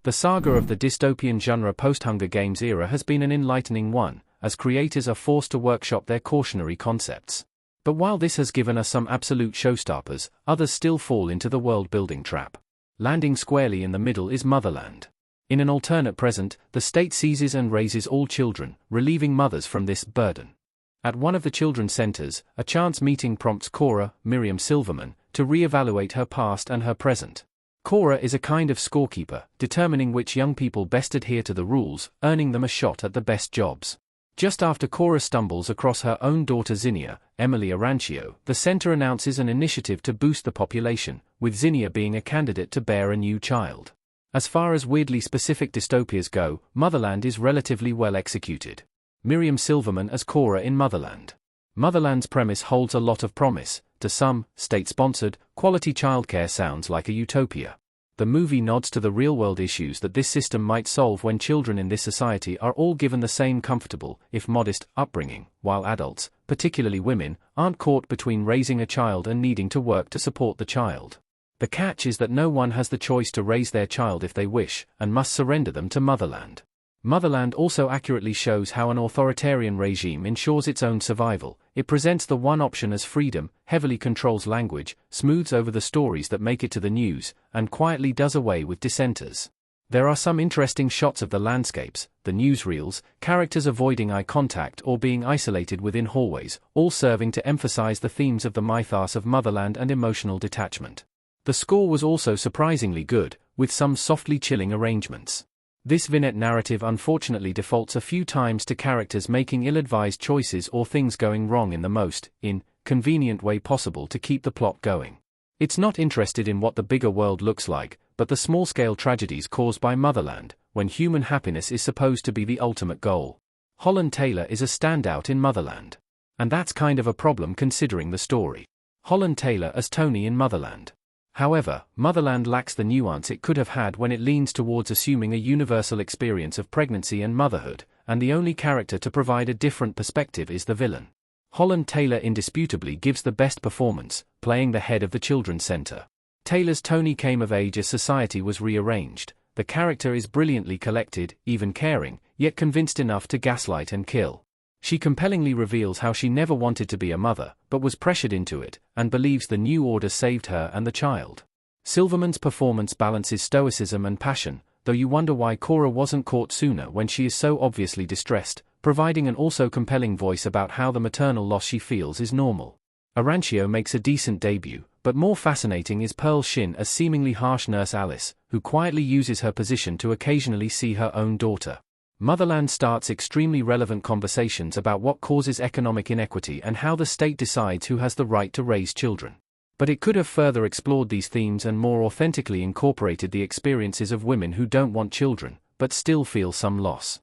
The saga of the dystopian genre post-Hunger Games era has been an enlightening one, as creators are forced to workshop their cautionary concepts. But while this has given us some absolute showstoppers, others still fall into the world-building trap. Landing squarely in the middle is Motherland. In an alternate present, the state seizes and raises all children, relieving mothers from this burden. At one of the children's centers, a chance meeting prompts Cora, Miriam Silverman, to re-evaluate her past and her present. Cora is a kind of scorekeeper, determining which young people best adhere to the rules, earning them a shot at the best jobs. Just after Cora stumbles across her own daughter Zinnia, Emily Arancio, the center announces an initiative to boost the population, with Zinnia being a candidate to bear a new child. As far as weirdly specific dystopias go, Motherland is relatively well executed. Miriam Silverman as Cora in Motherland. Motherland's premise holds a lot of promise. To some, state-sponsored, quality childcare sounds like a utopia. The movie nods to the real-world issues that this system might solve when children in this society are all given the same comfortable, if modest, upbringing, while adults, particularly women, aren't caught between raising a child and needing to work to support the child. The catch is that no one has the choice to raise their child if they wish, and must surrender them to Motherland. Motherland also accurately shows how an authoritarian regime ensures its own survival. It presents the one option as freedom, heavily controls language, smooths over the stories that make it to the news, and quietly does away with dissenters. There are some interesting shots of the landscapes, the newsreels, characters avoiding eye contact or being isolated within hallways, all serving to emphasize the themes of the mythos of Motherland and emotional detachment. The score was also surprisingly good, with some softly chilling arrangements. This vignette narrative unfortunately defaults a few times to characters making ill-advised choices or things going wrong in the most inconvenient way possible to keep the plot going. It's not interested in what the bigger world looks like, but the small-scale tragedies caused by Motherland, when human happiness is supposed to be the ultimate goal. Holland Taylor is a standout in Motherland. And that's kind of a problem considering the story. Holland Taylor as Tony in Motherland. However, Motherland lacks the nuance it could have had when it leans towards assuming a universal experience of pregnancy and motherhood, and the only character to provide a different perspective is the villain. Holland Taylor indisputably gives the best performance, playing the head of the children's center. Taylor's Tony came of age as society was rearranged. The character is brilliantly collected, even caring, yet convinced enough to gaslight and kill. She compellingly reveals how she never wanted to be a mother, but was pressured into it, and believes the new order saved her and the child. Silverman's performance balances stoicism and passion, though you wonder why Cora wasn't caught sooner when she is so obviously distressed, providing an also compelling voice about how the maternal loss she feels is normal. Arancio makes a decent debut, but more fascinating is Pearl Shin as seemingly harsh nurse Alice, who quietly uses her position to occasionally see her own daughter. Motherland starts extremely relevant conversations about what causes economic inequity and how the state decides who has the right to raise children. But it could have further explored these themes and more authentically incorporated the experiences of women who don't want children, but still feel some loss.